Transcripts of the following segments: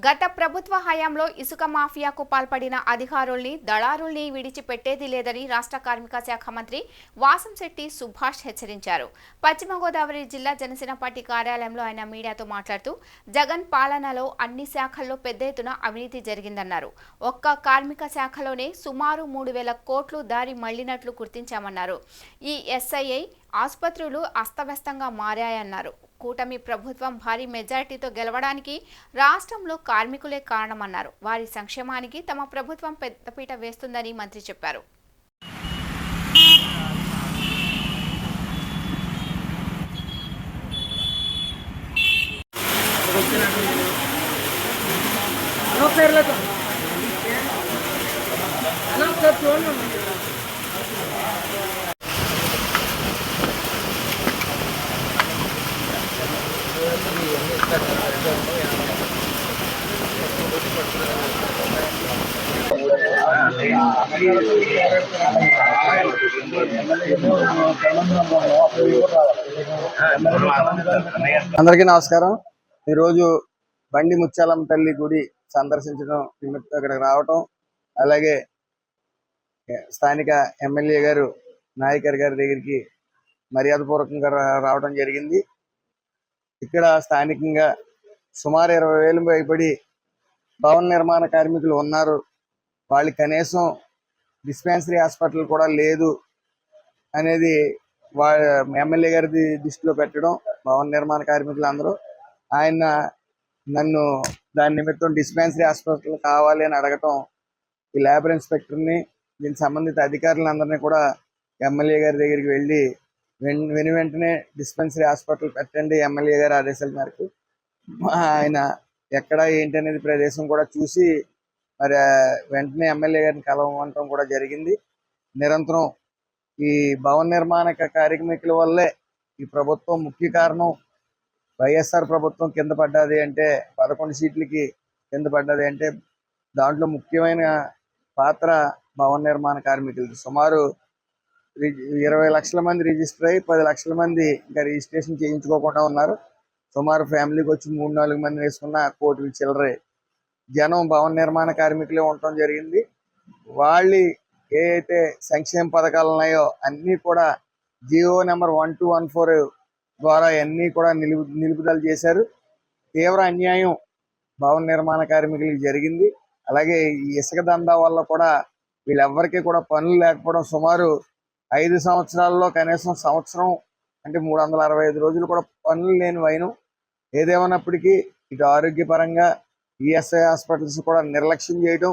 గత ప్రభుత్వ హయాంలో ఇసుక మాఫియాకు పాల్పడిన అధికారుల్ని దళారుల్ని విడిచిపెట్టేది లేదని రాష్ట్ర కార్మిక శాఖ మంత్రి వాసంశెట్టి సుభాష్ హెచ్చరించారు. పశ్చిమ గోదావరి జిల్లా జనసేన పార్టీ కార్యాలయంలో ఆయన మీడియాతో మాట్లాడుతూ జగన్ పాలనలో అన్ని శాఖల్లో పెద్ద ఎత్తున అవినీతి జరిగిందన్నారు. ఒక్క కార్మిక శాఖలోనే సుమారు 3,000 కోట్లు దారి మళ్లినట్లు గుర్తించామన్నారు. ఈ ఎస్ఐఐ ఆసుపత్రులు అస్తవ్యస్తంగా మారాయన్నారు. కూటమి ప్రభుత్వం భారీ మెజారిటీతో గెలవడానికి రాష్ట్రంలో కార్మికులే కారణమన్నారు. వారి సంక్షేమానికి తమ ప్రభుత్వం పెద్దపీట వేస్తుందని మంత్రి చెప్పారు. అందరికీ నమస్కారం. ఈరోజు బండి ముత్యాలమ్మ తల్లి గుడి సందర్శించడం నిమిత్తం ఇక్కడికి రావటం, అలాగే స్థానిక ఎమ్మెల్యే గారు నాయకర్ గారి దగ్గరికి మర్యాదపూర్వకంగా రావడం జరిగింది. ఇక్కడ స్థానికంగా సుమారు 20,000 పైబడి భవన నిర్మాణ కార్మికులు ఉన్నారు. వాళ్ళకి కనీసం డిస్పెన్సరీ హాస్పిటల్ కూడా లేదు అనేది వాళ్ళ ఎమ్మెల్యే గారి దృష్టిలో పెట్టడం, భవన నిర్మాణ కార్మికులు అందరూ ఆయన నన్ను దాని నిమిత్తం డిస్పెన్సరీ హాస్పిటల్ కావాలి అని అడగటం, ఈ లేబర్ ఇన్స్పెక్టర్ని దీనికి సంబంధిత అధికారులందరినీ కూడా ఎమ్మెల్యే గారి దగ్గరికి వెళ్ళి వెంటనే డిస్పెన్సరీ హాస్పిటల్ పెట్టండి ఎమ్మెల్యే గారి ఆదేశాల మేరకు ఆయన ఎక్కడ ఏంటి అనేది ప్రదేశం కూడా చూసి మరి వెంటనే ఎమ్మెల్యే గారిని కలవమంటం కూడా జరిగింది. నిరంతరం ఈ భవన నిర్మాణ కార్మికుల వల్లే ఈ ప్రభుత్వం ముఖ్య కారణం. వైఎస్ఆర్ ప్రభుత్వం కింద పడ్డది అంటే 11 సీట్లకి కింద పడ్డది అంటే దాంట్లో ముఖ్యమైన పాత్ర భవన నిర్మాణ కార్మికులది. సుమారు 20 లక్షల మంది రిజిస్టర్ అయ్యి 10 లక్షల మంది ఇంకా రిజిస్ట్రేషన్ చేయించుకోకుండా ఉన్నారు. సుమారు ఫ్యామిలీకి వచ్చి 3-4 మంది వేసుకున్న 1 కోటి చిల్లరే జనం భవన నిర్మాణ కార్మికులే ఉండటం జరిగింది. వాళ్ళు ఏదైతే సంక్షేమ పథకాలు ఉన్నాయో అన్నీ కూడా జియో నెంబర్ 1214 ద్వారా అన్నీ కూడా నిలుపుదల చేశారు. తీవ్ర అన్యాయం భవన నిర్మాణ కార్మికులకి జరిగింది. అలాగే ఈ ఇసుక దందా వల్ల కూడా వీళ్ళెవ్వరికీ కూడా పనులు లేకపోవడం, సుమారు 5 సంవత్సరాల్లో కనీసం సంవత్సరం అంటే 365 రోజులు కూడా పనులు లేని వైనం. ఏదేమన్నప్పటికీ ఇటు ఆరోగ్యపరంగా ఈఎస్ఐ హాస్పిటల్స్ కూడా నిర్లక్ష్యం చేయడం,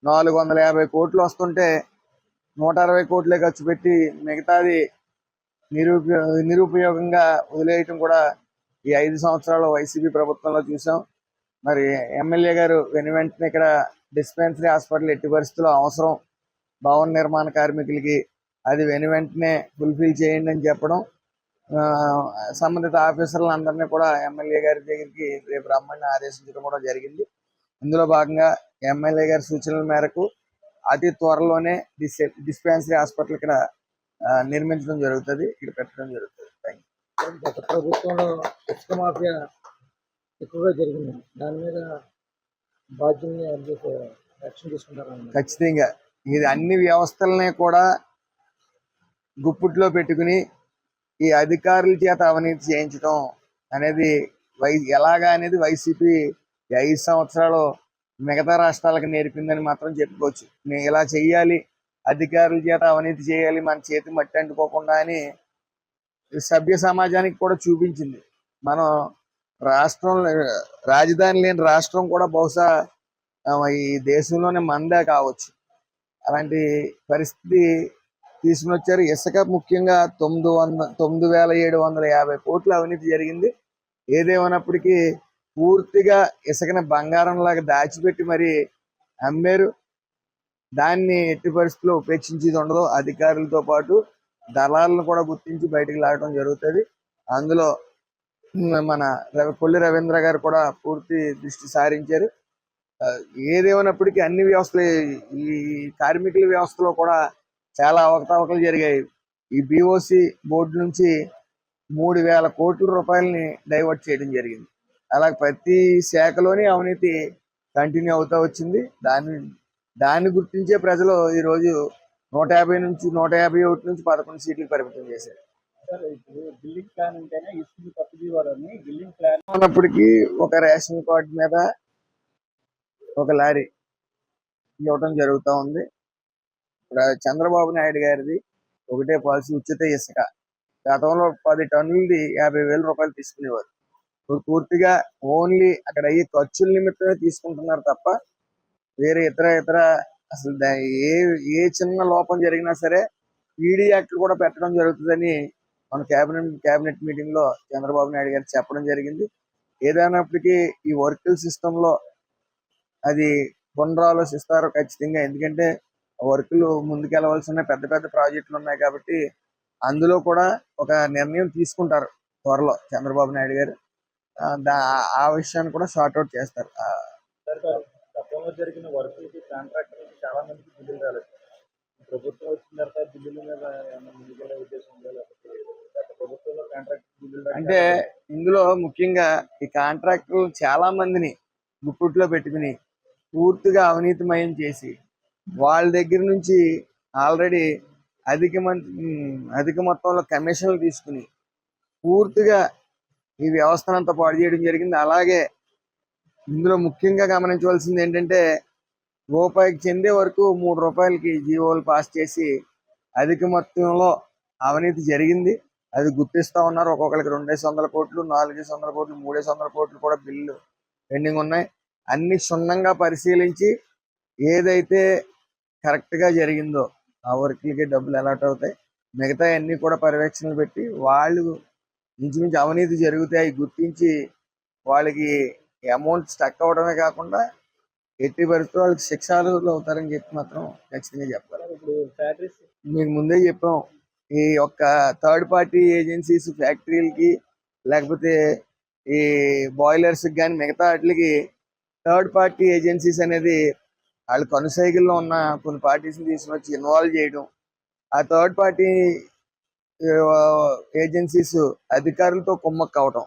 450 కోట్లు వస్తుంటే 160 కోట్లే ఖర్చు పెట్టి మిగతాది నిరుపయోగంగా వదిలేయటం కూడా ఈ 5 సంవత్సరాల వైసీపీ ప్రభుత్వంలో చూసాం. మరి ఎమ్మెల్యే గారు వెంటనే ఇక్కడ డిస్పెన్సరీ హాస్పిటల్ ఎట్టి పరిస్థితుల్లో అవసరం భవన నిర్మాణ కార్మికులకి, అది వెంటనే ఫుల్ఫిల్ చేయండి అని చెప్పడం, సంబంధిత ఆఫీసర్లందరినీ కూడా ఎమ్మెల్యే గారి దగ్గరికి రేపు రమ్మని ఆదేశించడం కూడా జరిగింది. ఇందులో భాగంగా ఎమ్మెల్యే గారి సూచనల మేరకు అతి త్వరలోనే డిస్పెన్సరీ హాస్పిటల్ ఇక్కడ నిర్మించడం జరుగుతుంది, ఇక్కడ పెట్టడం జరుగుతుంది. గత ప్రభుత్వంలో ఇసుక మాఫియా ఎక్కువగా జరిగింది. దాని మీద బాధ్యుల్ని యాక్షన్ తీసుకుంటారు. ఖచ్చితంగా ఇది అన్ని వ్యవస్థలనే కూడా గుప్పుట్లో పెట్టుకుని ఈ అధికారుల చేత అవినీతి చేయించడం అనేది ఎలాగా అనేది వైసీపీ 5 సంవత్సరాలు మిగతా రాష్ట్రాలకు నేర్పిందని మాత్రం చెప్పుకోవచ్చు. నేను ఇలా చెయ్యాలి, అధికారుల చేత అవినీతి చేయాలి, మన చేతి మట్టి అంటుకోకుండా అని సభ్య సమాజానికి కూడా చూపించింది. మనం రాష్ట్రం రాజధాని లేని రాష్ట్రం కూడా బహుశా ఈ దేశంలోనే మందే కావచ్చు. అలాంటి పరిస్థితి తీసుకుని వచ్చారు. ఇసుక ముఖ్యంగా 9,750 కోట్ల అవినీతి జరిగింది. ఏదేమైనప్పటికీ పూర్తిగా ఇసుకని బంగారంలాగా దాచిపెట్టి మరి అమ్మారు. దాన్ని ఎట్టి పరిస్థితుల్లో ఉపేక్షించేది ఉండదు. అధికారులతో పాటు దళాలను కూడా గుర్తించి బయటకు లాగడం జరుగుతుంది. అందులో మన కొల్లి రవీంద్ర గారు కూడా పూర్తి దృష్టి సారించారు. ఏదేమైనప్పటికీ అన్ని వ్యవస్థలు, ఈ కార్మికుల వ్యవస్థలో కూడా చాలా అవకతవకలు జరిగాయి. ఈ బీఓసి బోర్డు నుంచి 3,000 కోట్ల రూపాయలని డైవర్ట్ చేయడం జరిగింది. అలాగే ప్రతి శాఖలోని అవినీతి కంటిన్యూ అవుతా వచ్చింది. దాన్ని గుర్తించే ప్రజలు ఈరోజు 150 నుంచి 151 నుంచి 11 సీట్లు పరిమితం చేశారు. సార్ ఇప్పుడు బిల్డింగ్ ప్లాన్ ఉంటేనే ఇసుక తప్పుది వారని బిల్డింగ్ ప్లాన్ ఉన్నప్పటికీ ఒక రేషన్ కార్డు మీద ఒక లారీ ఇవ్వడం జరుగుతూ ఉంది. ఇప్పుడు చంద్రబాబు నాయుడు గారిది ఒకటే పాలసీ, ఉచిత ఇసుక. గతంలో 10 టన్నులది 50,000 రూపాయలు తీసుకునేవారు. ఇప్పుడు పూర్తిగా ఓన్లీ అక్కడ అయ్యే ఖర్చుల నిమిత్తమే తీసుకుంటున్నారు తప్ప వేరే ఇతర అసలు ఏ చిన్న లోపం జరిగినా సరే ఈడీ యాక్ట్లు కూడా పెట్టడం జరుగుతుందని మన కేబినెట్ మీటింగ్ లో చంద్రబాబు నాయుడు గారు చెప్పడం జరిగింది. ఏదైనప్పటికీ ఈ వర్కిల్ సిస్టమ్ లో అది పునరాలోచిస్తారు ఖచ్చితంగా. ఎందుకంటే వర్కులు ముందుకెళ్లవలసిన పెద్ద పెద్ద ప్రాజెక్టులు ఉన్నాయి కాబట్టి అందులో కూడా ఒక నిర్ణయం తీసుకుంటారు త్వరలో చంద్రబాబు నాయుడు గారు. ఆ విషయాన్ని కూడా షార్ట్అవుట్ చేస్తారు. గతంలో జరిగిన వర్కులకి కాంట్రాక్టర్లకి చాలా మందికి బిల్లులు రాలేదు. ప్రభుత్వం వచ్చిన తర్వాత బిల్లుల మీద ఏమైనా ముందుకెళ్ళే ఉద్దేశం ఉందా? లేకపోతే గత ప్రభుత్వంలో కాంట్రాక్టర్ బిల్లులు అంటే ఇందులో ముఖ్యంగా ఈ కాంట్రాక్టర్లు చాలా మందిని గుప్పుట్లో పెట్టుకుని పూర్తిగా అవినీతిమయం చేసి వాళ్ళ దగ్గర నుంచి ఆల్రెడీ అధిక మొత్తంలో కమిషన్లు తీసుకుని పూర్తిగా ఈ వ్యవస్థనంతా పాడు చేయడం జరిగింది. అలాగే ఇందులో ముఖ్యంగా గమనించవలసింది ఏంటంటే రూపాయికి చెందే వరకు 3 రూపాయలకి జీవోలు పాస్ చేసి అధిక మొత్తంలో అవినీతి జరిగింది. అది గుర్తిస్తా ఉన్నారు. ఒక్కొక్కరికి 200 కోట్లు, 400 కోట్లు, 300 కోట్లు కూడా బిల్లు పెండింగ్ ఉన్నాయి. అన్ని క్షుణ్ణంగా పరిశీలించి ఏదైతే కరెక్ట్ గా జరిగిందో ఆ వర్క్లకి డబ్బులు అలాట్ అవుతాయి. మిగతా అన్ని కూడా పర్యవేక్షణలు పెట్టి వాళ్ళు ఇంచుమించు అవినీతి జరుగుతాయి గుర్తించి వాళ్ళకి అమౌంట్ స్టక్ అవడమే కాకుండా ఎట్టి పరిస్థితుల్లో వాళ్ళకి శిక్షార్హులు అవుతారని చెప్పి మాత్రం ఖచ్చితంగా చెప్పాలి. ఇప్పుడు ఫ్యాక్టరీస్ మీకు ముందే చెప్పాం, ఈ యొక్క థర్డ్ పార్టీ ఏజెన్సీస్ ఫ్యాక్టరీలకి లేకపోతే ఈ బాయిలర్స్ కానీ మిగతా వాటికి థర్డ్ పార్టీ ఏజెన్సీస్ అనేది వాళ్ళు కనుసైకిల్లో ఉన్న కొన్ని పార్టీస్ని తీసుకుని వచ్చి ఇన్వాల్వ్ చేయడం, ఆ థర్డ్ పార్టీ ఏజెన్సీస్ అధికారులతో కుమ్మక్క అవడం,